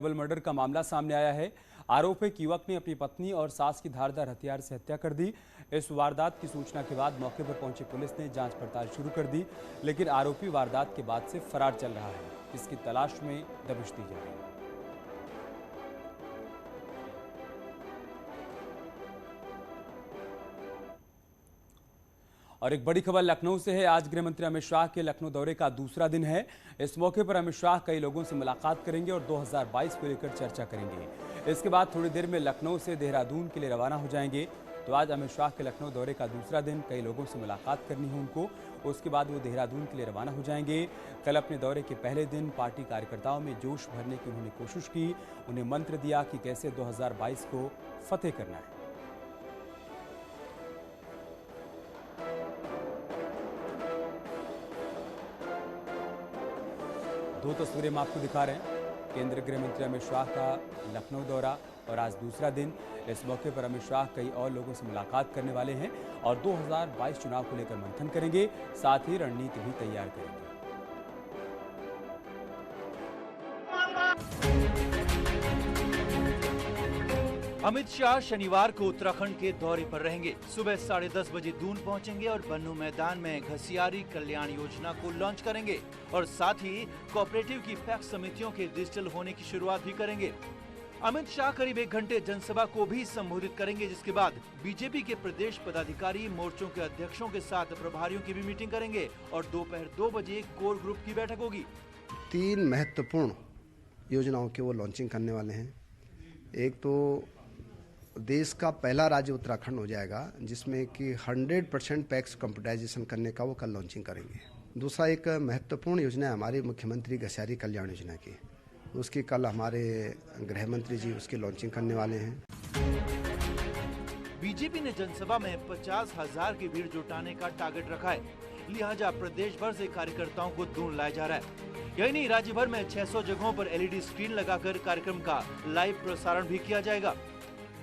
Double murder का मामला सामने आया है। आरोप है कि युवक ने अपनी पत्नी और सास की धारदार हथियार से हत्या कर दी। इस वारदात की सूचना के बाद मौके पर पहुंची पुलिस ने जांच पड़ताल शुरू कर दी, लेकिन आरोपी वारदात के बाद से फरार चल रहा है। इसकी तलाश में दबिश दी जा रही है। और एक बड़ी खबर लखनऊ से है। आज गृह मंत्री अमित शाह के लखनऊ दौरे का दूसरा दिन है। इस मौके पर अमित शाह कई लोगों से मुलाकात करेंगे और 2022 को लेकर चर्चा करेंगे। इसके बाद थोड़ी देर में लखनऊ से देहरादून के लिए रवाना हो जाएंगे। तो आज अमित शाह के लखनऊ दौरे का दूसरा दिन, कई लोगों से मुलाकात करनी है उनको। उसके बाद वो देहरादून के लिए रवाना हो जाएंगे। कल अपने दौरे के पहले दिन पार्टी कार्यकर्ताओं में जोश भरने की उन्होंने कोशिश की। उन्हें मंत्र दिया कि कैसे 2022 को फतेह करना है। दो तस्वीरें हम आपको दिखा रहे हैं। केंद्रीय गृह मंत्री अमित शाह का लखनऊ दौरा और आज दूसरा दिन। इस मौके पर अमित शाह कई और लोगों से मुलाकात करने वाले हैं और 2022 चुनाव को लेकर मंथन करेंगे, साथ ही रणनीति भी तैयार करेंगे। अमित शाह शनिवार को उत्तराखंड के दौरे पर रहेंगे। सुबह 10:30 बजे दून पहुंचेंगे और बन्नू मैदान में घसियारी कल्याण योजना को लॉन्च करेंगे और साथ ही कोऑपरेटिव की पैक्स समितियों के डिजिटल होने की शुरुआत भी करेंगे। अमित शाह करीब 1 घंटे जनसभा को भी संबोधित करेंगे, जिसके बाद बीजेपी के प्रदेश पदाधिकारी, मोर्चों के अध्यक्षों के साथ प्रभारियों की भी मीटिंग करेंगे और दोपहर 2 बजे कोर ग्रुप की बैठक होगी। 3 महत्वपूर्ण योजनाओं के वो लॉन्चिंग करने वाले हैं। एक तो देश का पहला राज्य उत्तराखंड हो जाएगा जिसमें कि 100% पैक्स कंप्यूटराइजेशन करने का वो कल लॉन्चिंग करेंगे। दूसरा एक महत्वपूर्ण योजना है हमारी मुख्यमंत्री घसियारी कल्याण योजना की, उसकी कल हमारे गृह मंत्री जी उसकी लॉन्चिंग करने वाले हैं। बीजेपी ने जनसभा में 50,000 की भीड़ जुटाने का टारगेट रखा है, लिहाजा प्रदेश भर से कार्यकर्ताओं को दून लाया जा रहा है। यही नहीं, राज्य भर में 600 जगहों पर LED स्क्रीन लगाकर कार्यक्रम का लाइव प्रसारण भी किया जाएगा।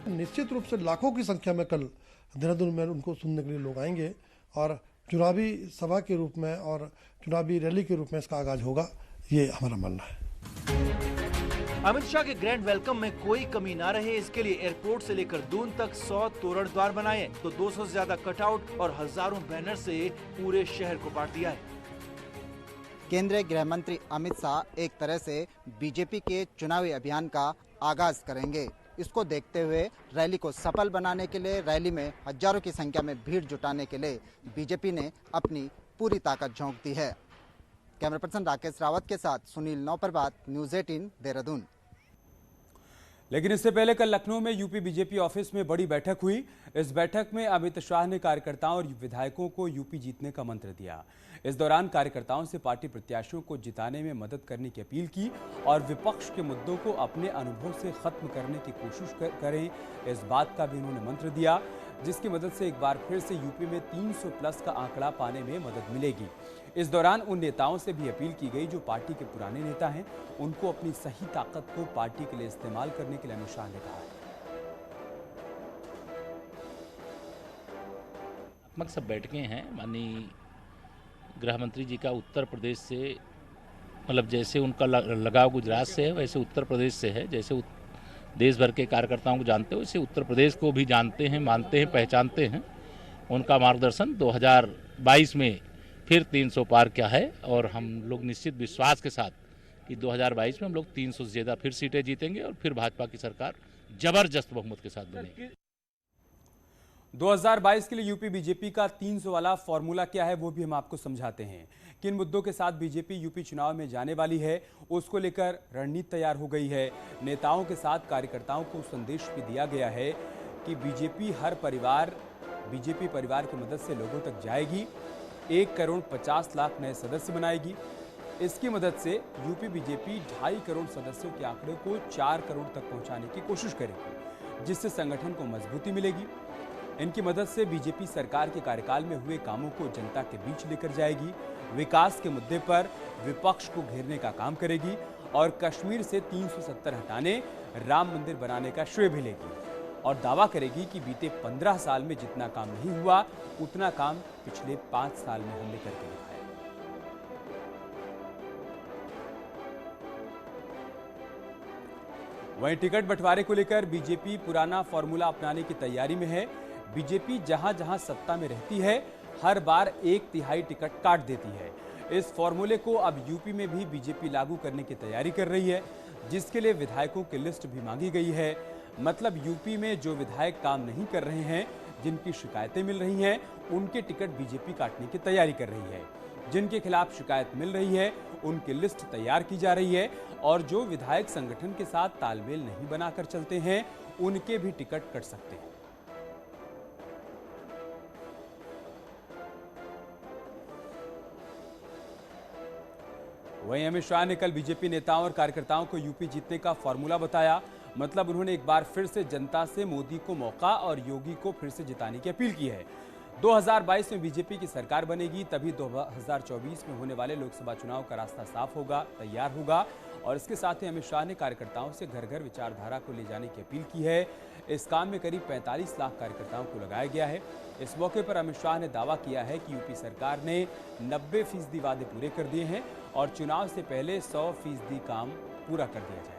निश्चित रूप से लाखों की संख्या में कल देहरादून में उनको सुनने के लिए लोग आएंगे और चुनावी सभा के रूप में और चुनावी रैली के रूप में इसका आगाज होगा, ये हमारा मानना है। अमित शाह के ग्रैंड वेलकम में कोई कमी ना रहे, इसके लिए एयरपोर्ट से लेकर दून तक 100 तोरण द्वार बनाए तो 200 से ज्यादा कटआउट और हजारों बैनर से पूरे शहर को बांट दिया है। केंद्रीय गृह मंत्री अमित शाह एक तरह से बीजेपी के चुनावी अभियान का आगाज करेंगे। इसको देखते हुए रैली को सफल बनाने के लिए, रैली में हजारों की संख्या में भीड़ जुटाने के लिए बीजेपी ने अपनी पूरी ताकत झोंक दी है। कैमरा पर्सन राकेश रावत के साथ सुनील नौपरबात, न्यूज़ 18 देहरादून। लेकिन इससे पहले कल लखनऊ में यूपी बीजेपी ऑफिस में बड़ी बैठक हुई। इस बैठक में अमित शाह ने कार्यकर्ताओं और विधायकों को यूपी जीतने का मंत्र दिया। इस दौरान कार्यकर्ताओं से पार्टी प्रत्याशियों को जिताने में मदद करने की अपील की और विपक्ष के मुद्दों को अपने अनुभव से खत्म करने की कोशिश करें, इस बात का भी उन्होंने मंत्र दिया, जिसकी मदद से एक बार फिर से यूपी में 300 प्लस का आंकड़ा पाने में मदद मिलेगी। इस दौरान उन नेताओं से भी अपील की गई जो पार्टी के पुराने नेता हैं, उनको अपनी सही ताकत को पार्टी के लिए इस्तेमाल करने के लिए अमित शाह ने कहा है। सब बैठकें हैं। माननीय गृह मंत्री जी का उत्तर प्रदेश से, मतलब जैसे उनका लगाव गुजरात से है वैसे उत्तर प्रदेश से है। जैसे देश भर के कार्यकर्ताओं को जानते हो वैसे उत्तर प्रदेश को भी जानते हैं, मानते हैं, पहचानते हैं। उनका मार्गदर्शन 2022 में फिर 300 पार किया है और हम लोग निश्चित विश्वास के साथ कि 2022 में हम लोग 300 से ज़्यादा फिर सीटें जीतेंगे और फिर भाजपा की सरकार जबरदस्त बहुमत के साथ बनेगी। 2022 के लिए यूपी बीजेपी का 300 वाला फॉर्मूला क्या है वो भी हम आपको समझाते हैं। किन मुद्दों के साथ बीजेपी यूपी चुनाव में जाने वाली है, उसको लेकर रणनीति तैयार हो गई है। नेताओं के साथ कार्यकर्ताओं को संदेश भी दिया गया है कि बीजेपी परिवार की मदद से लोगों तक जाएगी। 1 करोड़ 50 लाख नए सदस्य बनाएगी। इसकी मदद से यूपी बीजेपी 2.5 करोड़ सदस्यों के आंकड़े को 4 करोड़ तक पहुंचाने की कोशिश करेगी, जिससे संगठन को मजबूती मिलेगी। इनकी मदद से बीजेपी सरकार के कार्यकाल में हुए कामों को जनता के बीच लेकर जाएगी, विकास के मुद्दे पर विपक्ष को घेरने का काम करेगी और कश्मीर से 370 हटाने, राम मंदिर बनाने का श्रेय भी लेगी और दावा करेगी कि बीते 15 साल में जितना काम नहीं हुआ उतना काम पिछले 5 साल में हमने करके दिखाया। वहीं टिकट बंटवारे को लेकर बीजेपी पुराना फॉर्मूला अपनाने की तैयारी में है। बीजेपी जहां जहां सत्ता में रहती है, हर बार 1/3 टिकट काट देती है। इस फॉर्मूले को अब यूपी में भी बीजेपी लागू करने की तैयारी कर रही है, जिसके लिए विधायकों की लिस्ट भी मांगी गई है। मतलब यूपी में जो विधायक काम नहीं कर रहे हैं, जिनकी शिकायतें मिल रही हैं, उनके टिकट बीजेपी काटने की तैयारी कर रही है। जिनके खिलाफ शिकायत मिल रही है, उनकी लिस्ट तैयार की जा रही है और जो विधायक संगठन के साथ तालमेल नहीं बनाकर चलते हैं, उनके भी टिकट कट सकते हैं। वहीं अमित शाह ने कल बीजेपी नेताओं और कार्यकर्ताओं को यूपी जीतने का फॉर्मूला बताया। मतलब उन्होंने एक बार फिर से जनता से मोदी को मौका और योगी को फिर से जिताने की अपील की है। 2022 में बीजेपी की सरकार बनेगी, तभी 2024 में होने वाले लोकसभा चुनाव का रास्ता साफ होगा, तैयार होगा। और इसके साथ ही अमित शाह ने कार्यकर्ताओं से घर घर विचारधारा को ले जाने की अपील की है। इस काम में करीब 45 लाख कार्यकर्ताओं को लगाया गया है। इस मौके पर अमित शाह ने दावा किया है कि यूपी सरकार ने 90% वादे पूरे कर दिए हैं और चुनाव से पहले 100% काम पूरा कर दिया जाए।